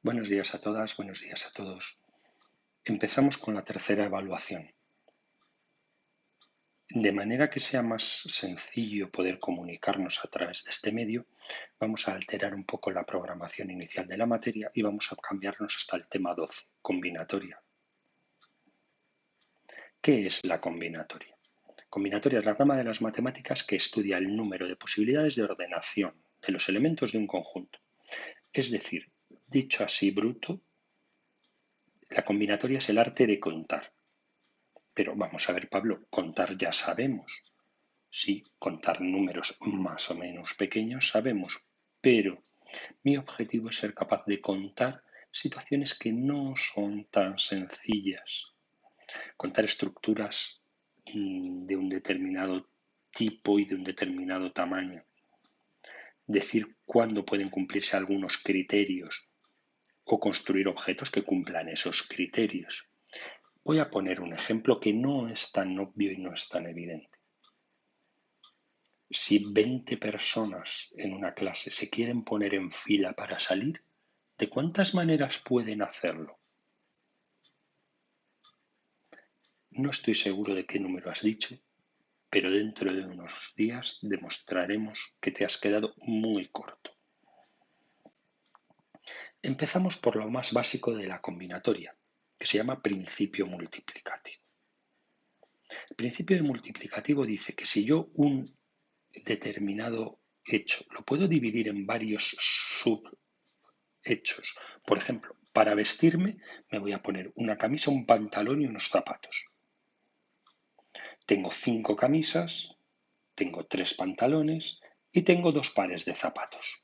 Buenos días a todas, buenos días a todos. Empezamos con la tercera evaluación. De manera que sea más sencillo poder comunicarnos a través de este medio, vamos a alterar un poco la programación inicial de la materia y vamos a cambiarnos hasta el tema 12, combinatoria. ¿Qué es la combinatoria? Combinatoria es la rama de las matemáticas que estudia el número de posibilidades de ordenación de los elementos de un conjunto. Es decir, dicho así bruto, la combinatoria es el arte de contar. Pero vamos a ver, Pablo, contar ya sabemos. Sí, contar números más o menos pequeños sabemos, pero mi objetivo es ser capaz de contar situaciones que no son tan sencillas. Contar estructuras de un determinado tipo y de un determinado tamaño. Decir cuándo pueden cumplirse algunos criterios o construir objetos que cumplan esos criterios. Voy a poner un ejemplo que no es tan obvio y no es tan evidente. Si 20 personas en una clase se quieren poner en fila para salir, ¿de cuántas maneras pueden hacerlo? No estoy seguro de qué número has dicho, pero dentro de unos días demostraremos que te has quedado muy corto. Empezamos por lo más básico de la combinatoria, que se llama principio multiplicativo. El principio de multiplicativo dice que si yo un determinado hecho lo puedo dividir en varios subhechos, por ejemplo, para vestirme me voy a poner una camisa, un pantalón y unos zapatos. Tengo 5 camisas, tengo 3 pantalones y tengo 2 pares de zapatos.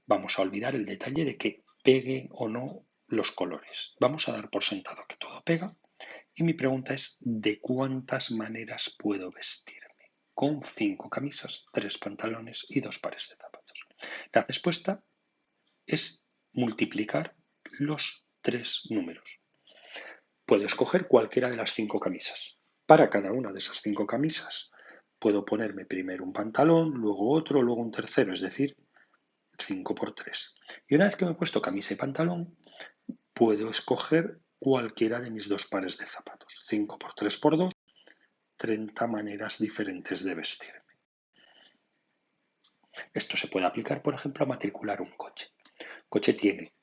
Vamos a olvidar el detalle de que peguen o no los colores. Vamos a dar por sentado que todo pega y mi pregunta es ¿de cuántas maneras puedo vestirme? Con 5 camisas, 3 pantalones y 2 pares de zapatos. La respuesta es multiplicar los 3 números. Puedo escoger cualquiera de las 5 camisas. Para cada una de esas 5 camisas puedo ponerme primero un pantalón, luego otro, luego un tercero, es decir, 5 por 3. Y una vez que me he puesto camisa y pantalón, puedo escoger cualquiera de mis 2 pares de zapatos. 5 por 3 por 2, 30 maneras diferentes de vestirme. Esto se puede aplicar, por ejemplo, a matricular un coche. El coche tiene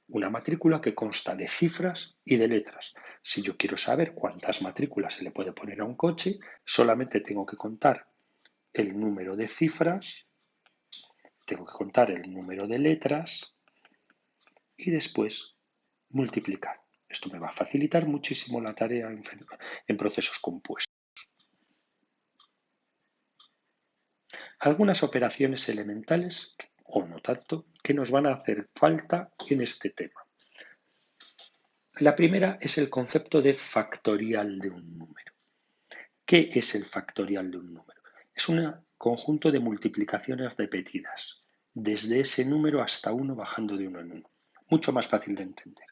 una matrícula que consta de cifras y de letras. Si yo quiero saber cuántas matrículas se le puede poner a un coche, solamente tengo que contar el número de cifras, tengo que contar el número de letras y después multiplicar. Esto me va a facilitar muchísimo la tarea en procesos compuestos. Algunas operaciones elementales, o no tanto, que nos van a hacer falta en este tema. La primera es el concepto de factorial de un número. ¿Qué es el factorial de un número? Es un conjunto de multiplicaciones repetidas, desde ese número hasta 1 bajando de 1 en 1. Mucho más fácil de entender.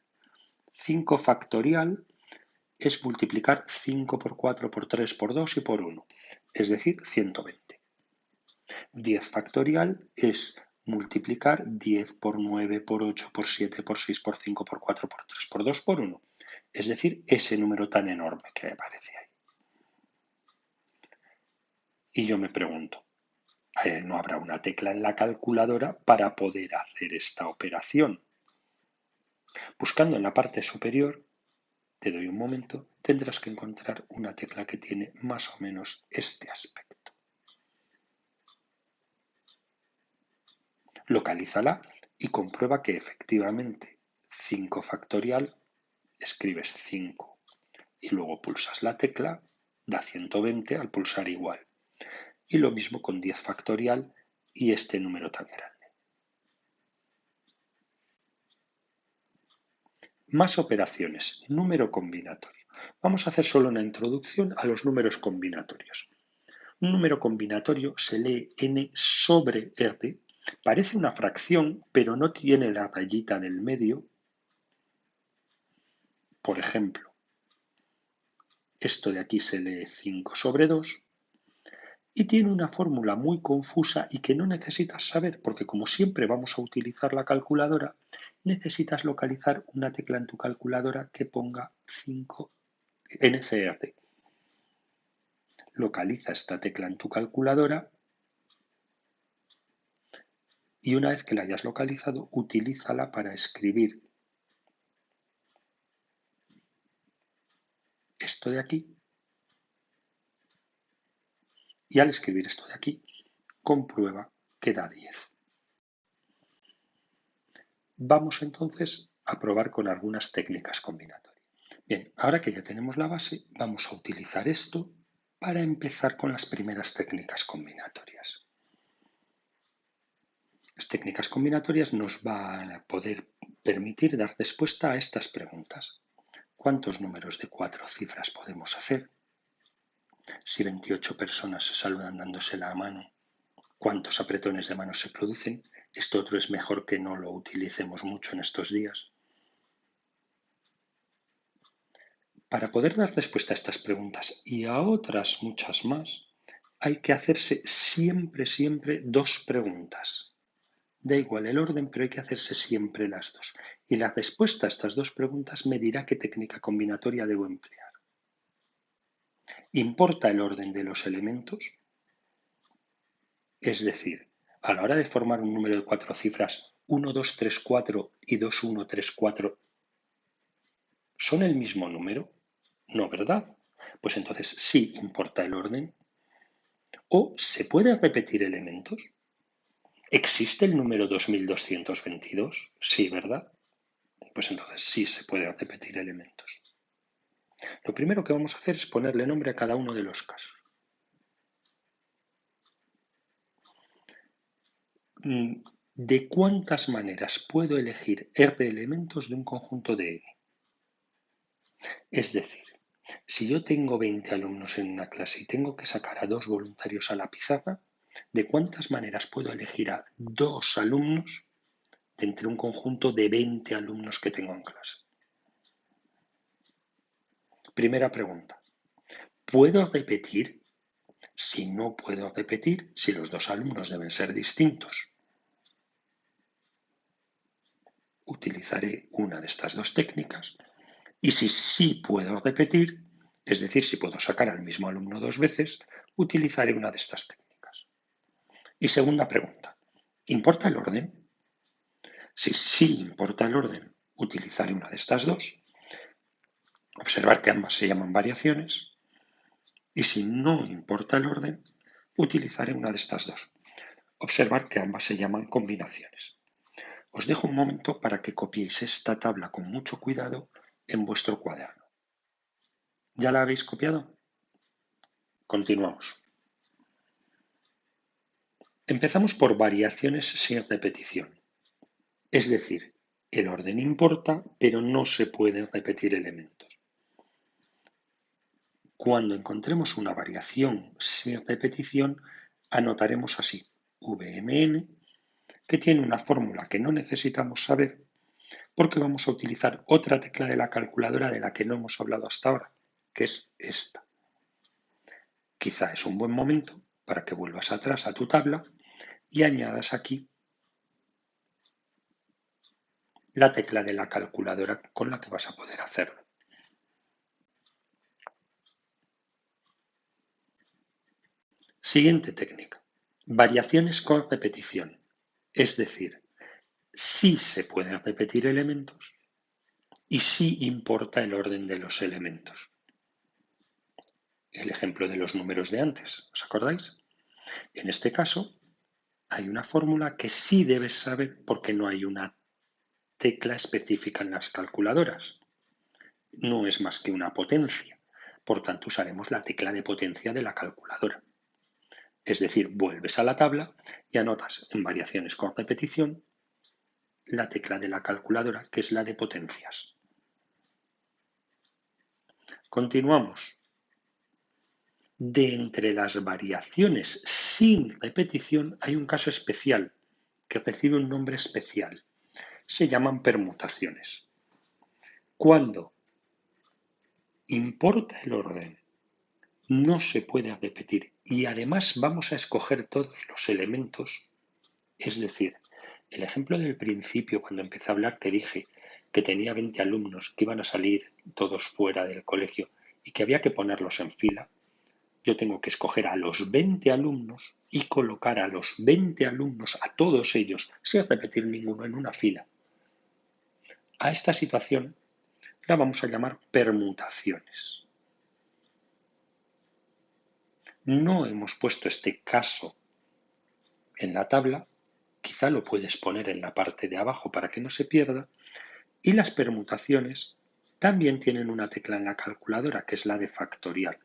5 factorial es multiplicar 5 por 4 por 3 por 2 y por 1, es decir, 120. 10 factorial es multiplicar 10 por 9 por 8 por 7 por 6 por 5 por 4 por 3 por 2 por 1, es decir, ese número tan enorme que aparece ahí. Y yo me pregunto, ¿no habrá una tecla en la calculadora para poder hacer esta operación? Buscando en la parte superior, te doy un momento, tendrás que encontrar una tecla que tiene más o menos este aspecto. Localízala y comprueba que efectivamente 5 factorial, escribes 5 y luego pulsas la tecla, da 120 al pulsar igual. Y lo mismo con 10 factorial y este número tan grande. Más operaciones. Número combinatorio. Vamos a hacer solo una introducción a los números combinatorios. Un número combinatorio se lee n sobre r. Parece una fracción, pero no tiene la rayita en el medio. Por ejemplo, esto de aquí se lee 5 sobre 2. Y tiene una fórmula muy confusa y que no necesitas saber porque como siempre vamos a utilizar la calculadora necesitas localizar una tecla en tu calculadora que ponga 5 NCR. Localiza esta tecla en tu calculadora y una vez que la hayas localizado, utilízala para escribir esto de aquí. Y al escribir esto de aquí, comprueba que da 10. Vamos entonces a probar con algunas técnicas combinatorias. Bien, ahora que ya tenemos la base, vamos a utilizar esto para empezar con las primeras técnicas combinatorias. Las técnicas combinatorias nos van a poder permitir dar respuesta a estas preguntas. ¿Cuántos números de 4 cifras podemos hacer? Si 28 personas se saludan dándose la mano, ¿cuántos apretones de manos se producen? Esto otro es mejor que no lo utilicemos mucho en estos días. Para poder dar respuesta a estas preguntas y a otras muchas más, hay que hacerse siempre dos preguntas. Da igual el orden, pero hay que hacerse siempre las dos. Y la respuesta a estas dos preguntas me dirá qué técnica combinatoria debo emplear. ¿Importa el orden de los elementos? Es decir, a la hora de formar un número de 4 cifras, 1, 2, 3, 4 y 2, 1, 3, 4, ¿son el mismo número? No, ¿verdad? Pues entonces sí importa el orden. ¿O se puede repetir elementos? ¿Existe el número 2222? Sí, ¿verdad? Pues entonces sí se puede repetir elementos. Lo primero que vamos a hacer es ponerle nombre a cada uno de los casos. ¿De cuántas maneras puedo elegir R elementos de un conjunto de N? Es decir, si yo tengo 20 alumnos en una clase y tengo que sacar a 2 voluntarios a la pizarra, ¿de cuántas maneras puedo elegir a 2 alumnos de entre un conjunto de 20 alumnos que tengo en clase? Primera pregunta. ¿Puedo repetir? Si no puedo repetir, si los 2 alumnos deben ser distintos, utilizaré una de estas dos técnicas. Y si sí puedo repetir, es decir, si puedo sacar al mismo alumno 2 veces, utilizaré una de estas técnicas. Y segunda pregunta, ¿importa el orden? Si sí importa el orden, utilizaré una de estas dos. Observar que ambas se llaman variaciones. Y si no importa el orden, utilizaré una de estas dos. Observar que ambas se llaman combinaciones. Os dejo un momento para que copiéis esta tabla con mucho cuidado en vuestro cuaderno. ¿Ya la habéis copiado? Continuamos. Empezamos por variaciones sin repetición. Es decir, el orden importa, pero no se pueden repetir elementos. Cuando encontremos una variación sin repetición, anotaremos así, VMN, que tiene una fórmula que no necesitamos saber porque vamos a utilizar otra tecla de la calculadora de la que no hemos hablado hasta ahora, que es esta. Quizá es un buen momento para que vuelvas atrás a tu tabla y añadas aquí la tecla de la calculadora con la que vas a poder hacerlo. Siguiente técnica. Variaciones con repetición. Es decir, sí se pueden repetir elementos y sí importa el orden de los elementos. El ejemplo de los números de antes, ¿os acordáis? En este caso, hay una fórmula que sí debes saber porque no hay una tecla específica en las calculadoras. No es más que una potencia. Por tanto, usaremos la tecla de potencia de la calculadora. Es decir, vuelves a la tabla y anotas en variaciones con repetición la tecla de la calculadora, que es la de potencias. Continuamos. De entre las variaciones sin repetición hay un caso especial que recibe un nombre especial. Se llaman permutaciones. Cuando importa el orden, no se puede repetir y además vamos a escoger todos los elementos, es decir, El ejemplo del principio, cuando empecé a hablar, te dije que tenía 20 alumnos que iban a salir todos fuera del colegio y que había que ponerlos en fila. Yo tengo que escoger a los 20 alumnos y colocar a los 20 alumnos, a todos ellos, sin repetir ninguno, en una fila. A esta situación la vamos a llamar permutaciones. No hemos puesto este caso en la tabla, quizá lo puedes poner en la parte de abajo para que no se pierda, y las permutaciones también tienen una tecla en la calculadora, que es la de factorial.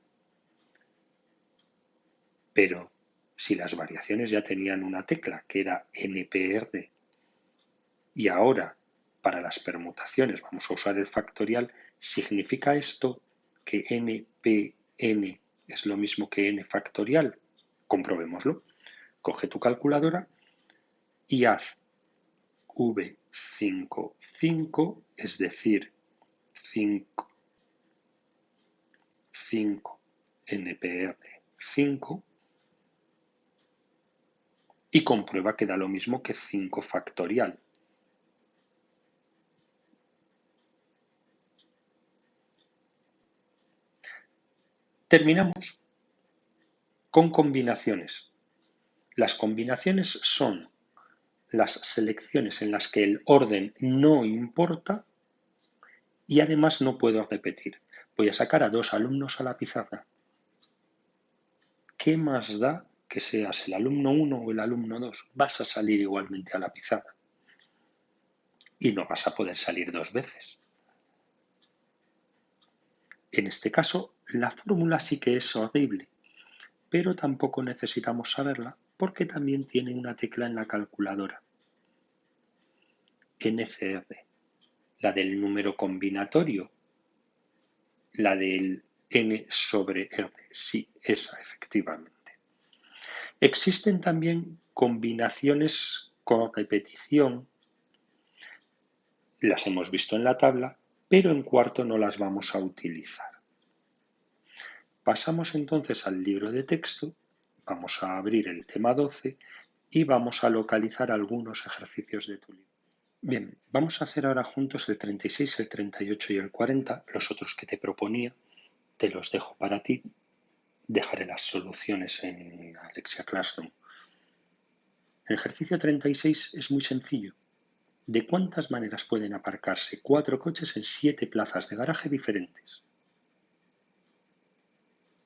Pero si las variaciones ya tenían una tecla, que era NPR, y ahora para las permutaciones vamos a usar el factorial, ¿significa esto que NPN es lo mismo que n factorial? Comprobémoslo. Coge tu calculadora y haz V5, 5, es decir, 5 NPR 5 y comprueba que da lo mismo que 5 factorial. Terminamos con combinaciones. Las combinaciones son las selecciones en las que el orden no importa y además no puedo repetir. Voy a sacar a 2 alumnos a la pizarra. ¿Qué más da que seas el alumno 1 o el alumno 2? Vas a salir igualmente a la pizarra y no vas a poder salir 2 veces. En este caso, la fórmula sí que es horrible, pero tampoco necesitamos saberla porque también tiene una tecla en la calculadora. NCR, la del número combinatorio, la del n sobre r, sí, esa efectivamente. Existen también combinaciones con repetición, las hemos visto en la tabla, pero en cuarto no las vamos a utilizar. Pasamos entonces al libro de texto, vamos a abrir el tema 12 y vamos a localizar algunos ejercicios de tu libro. Bien, vamos a hacer ahora juntos el 36, el 38 y el 40, los otros que te proponía, te los dejo para ti, dejaré las soluciones en Alexia Classroom. El ejercicio 36 es muy sencillo. ¿De cuántas maneras pueden aparcarse 4 coches en 7 plazas de garaje diferentes?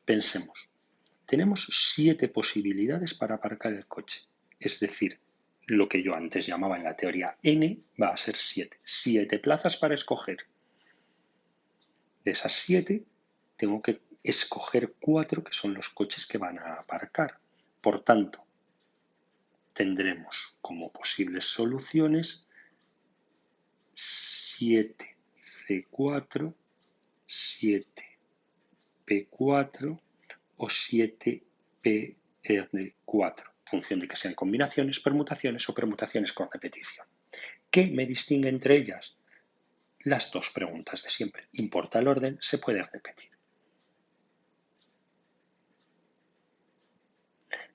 Pensemos, tenemos 7 posibilidades para aparcar el coche, es decir, lo que yo antes llamaba en la teoría n va a ser 7. 7 plazas para escoger. De esas 7 tengo que escoger 4 que son los coches que van a aparcar. Por tanto, tendremos como posibles soluciones 7C4, 7P4 o 7PR4, en función de que sean combinaciones, permutaciones o permutaciones con repetición. ¿Qué me distingue entre ellas? Las dos preguntas de siempre. ¿Importa el orden? ¿Se puede repetir?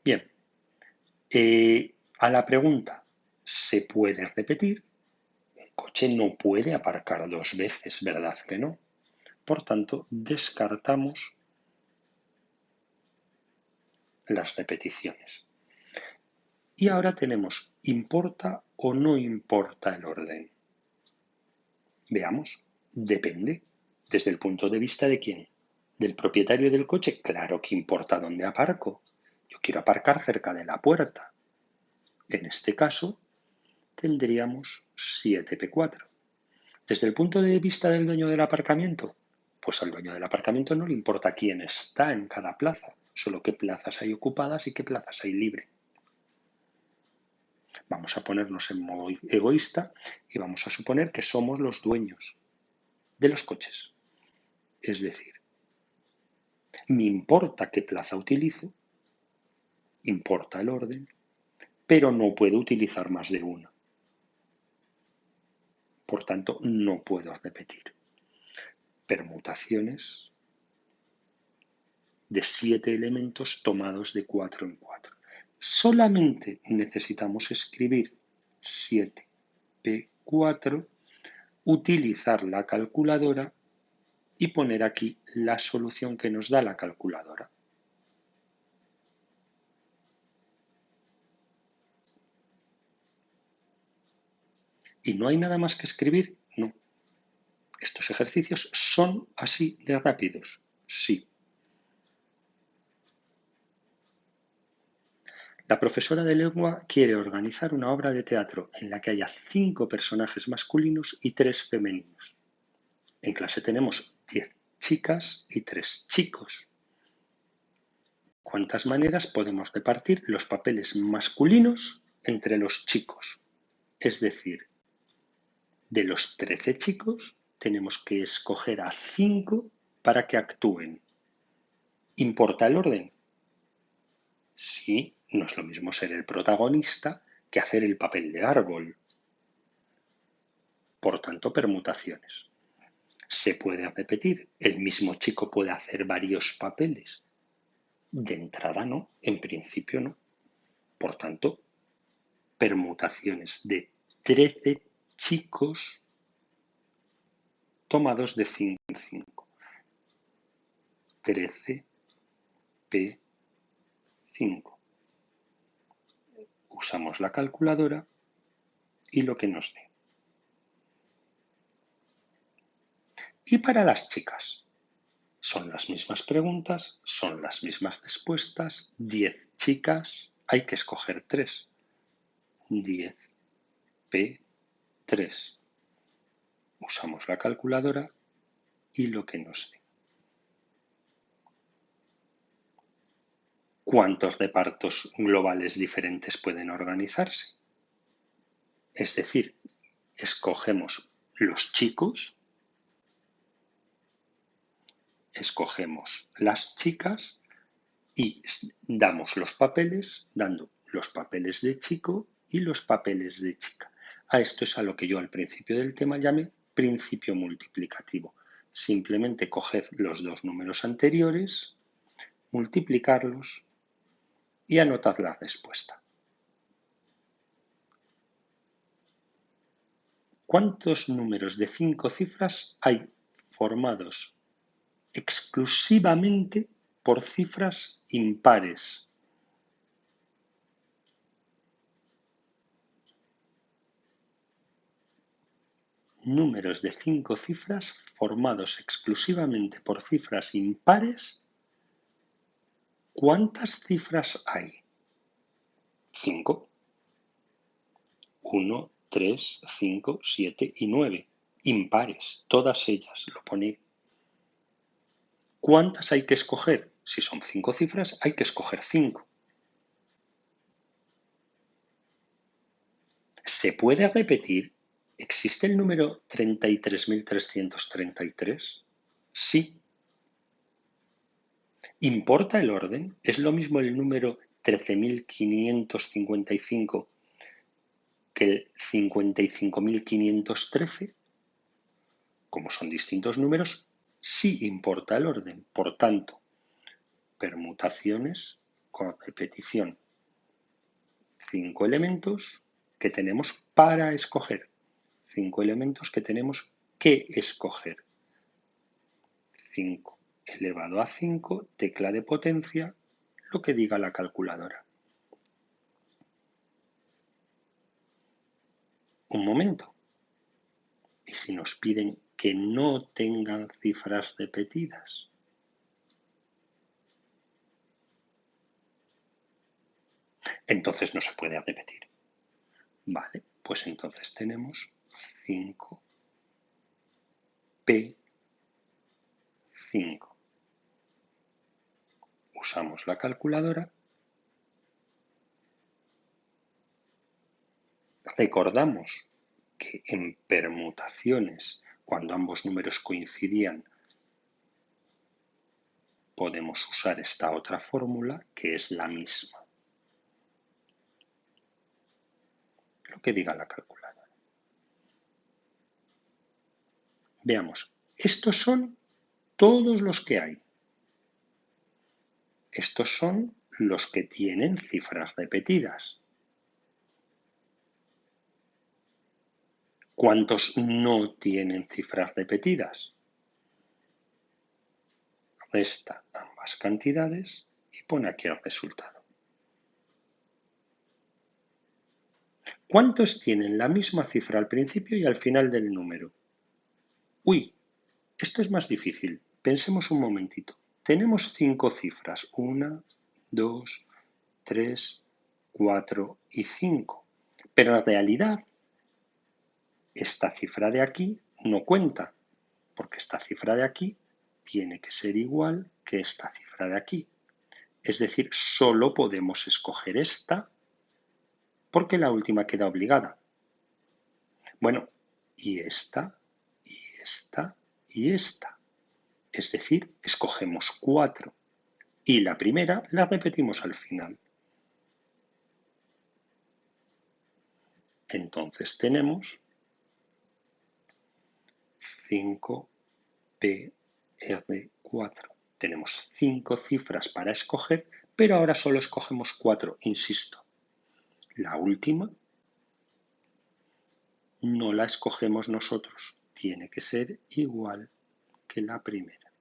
Bien, a la pregunta ¿se puede repetir? El coche no puede aparcar 2 veces, ¿verdad que no? Por tanto, descartamos las repeticiones. Y ahora tenemos ¿importa o no importa el orden? Veamos, depende. ¿Desde el punto de vista de quién? ¿Del propietario del coche? Claro que importa dónde aparco. Yo quiero aparcar cerca de la puerta. En este caso, tendríamos 7P4. ¿Desde el punto de vista del dueño del aparcamiento? Pues al dueño del aparcamiento no le importa quién está en cada plaza, solo qué plazas hay ocupadas y qué plazas hay libre. Vamos a ponernos en modo egoísta y vamos a suponer que somos los dueños de los coches. Es decir, me importa qué plaza utilizo, importa el orden, pero no puedo utilizar más de una. Por tanto, no puedo repetir. Permutaciones de 7 elementos tomados de 4 en 4. Solamente necesitamos escribir 7P4, utilizar la calculadora y poner aquí la solución que nos da la calculadora. ¿Y no hay nada más que escribir? No. ¿Estos ejercicios son así de rápidos? Sí. La profesora de lengua quiere organizar una obra de teatro en la que haya 5 personajes masculinos y 3 femeninos. En clase tenemos 10 chicas y 3 chicos. ¿Cuántas maneras podemos repartir los papeles masculinos entre los chicos? Es decir, de los 13 chicos tenemos que escoger a 5 para que actúen. ¿Importa el orden? Sí, no es lo mismo ser el protagonista que hacer el papel de árbol. Por tanto, permutaciones. ¿Se puede repetir? ¿El mismo chico puede hacer varios papeles? De entrada no, en principio no. Por tanto, permutaciones de 13 chicos tomados de 5 en 5. 13P5. Usamos la calculadora y lo que nos dé. Y para las chicas, son las mismas preguntas, son las mismas respuestas, 10 chicas, hay que escoger 3. 10P3. Usamos la calculadora y lo que nos dé. ¿Cuántos repartos globales diferentes pueden organizarse? Es decir, escogemos los chicos, escogemos las chicas y damos los papeles, dando los papeles de chico y los papeles de chica. A esto es a lo que yo al principio del tema llamé principio multiplicativo. Simplemente coged los dos números anteriores, multiplicarlos y anotad la respuesta. ¿Cuántos números de 5 cifras hay formados exclusivamente por cifras impares? Números de 5 cifras formados exclusivamente por cifras impares. ¿Cuántas cifras hay? 5. 1, 3, 5, 7 y 9. Impares, todas ellas, lo pone. ¿Cuántas hay que escoger? Si son 5 cifras, hay que escoger 5. ¿Se puede repetir? ¿Existe el número 33.333? Sí. ¿Importa el orden? ¿Es lo mismo el número 13.555 que el 55.513? Como son distintos números, sí importa el orden. Por tanto, permutaciones con repetición. 5 elementos que tenemos para escoger. 5 elementos que tenemos que escoger. 5 elevado a 5, tecla de potencia, lo que diga la calculadora. Un momento. ¿Y si nos piden que no tengan cifras repetidas? Entonces no se puede repetir. Vale, pues entonces tenemos 5P5. Usamos la calculadora. Recordamos que en permutaciones, cuando ambos números coincidían, podemos usar esta otra fórmula que es la misma. Lo que diga la calculadora. Veamos, estos son todos los que hay. Estos son los que tienen cifras repetidas. ¿Cuántos no tienen cifras repetidas? Resta ambas cantidades y pone aquí el resultado. ¿Cuántos tienen la misma cifra al principio y al final del número? Uy, esto es más difícil. Pensemos un momentito. Tenemos 5 cifras. 1, 2, 3, 4 y 5. Pero en realidad, esta cifra de aquí no cuenta, porque esta cifra de aquí tiene que ser igual que esta cifra de aquí. Es decir, solo podemos escoger esta porque la última queda obligada. Bueno, y esta, y esta, y esta. Es decir, escogemos 4 y la primera la repetimos al final. Entonces tenemos 5PR4. Tenemos 5 cifras para escoger, pero ahora solo escogemos 4, insisto. La última no la escogemos nosotros, tiene que ser igual que la primera.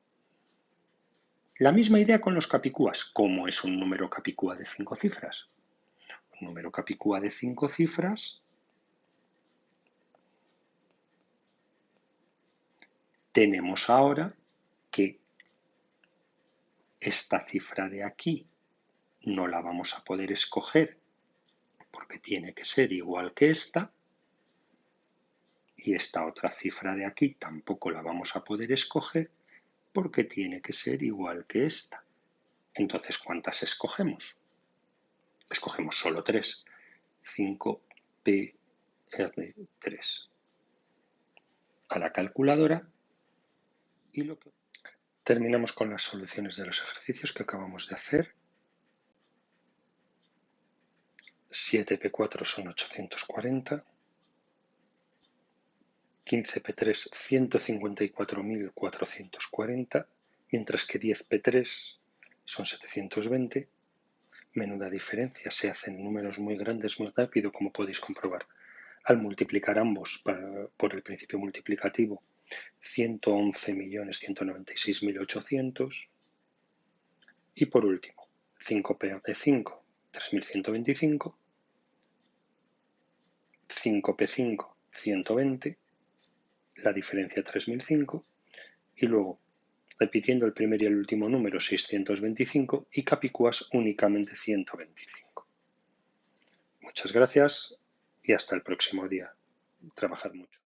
La misma idea con los capicúas. ¿Cómo es un número capicúa de 5 cifras? Un número capicúa de 5 cifras tenemos ahora que esta cifra de aquí no la vamos a poder escoger porque tiene que ser igual que esta, y esta otra cifra de aquí tampoco la vamos a poder escoger porque tiene que ser igual que esta. Entonces, ¿cuántas escogemos? Escogemos solo 3. 5PR3. A la calculadora y lo que... Terminamos con las soluciones de los ejercicios que acabamos de hacer. 7P4 son 840. 15P3 154.440, mientras que 10P3 son 720. Menuda diferencia, se hacen números muy grandes muy rápido, como podéis comprobar. Al multiplicar ambos por el principio multiplicativo, 111.196.800. Y por último, 5P de 5, 3.125. 5P5, 120. La diferencia 3005 y luego repitiendo el primer y el último número 625 y capicúas únicamente 125. Muchas gracias y hasta el próximo día. Trabajad mucho.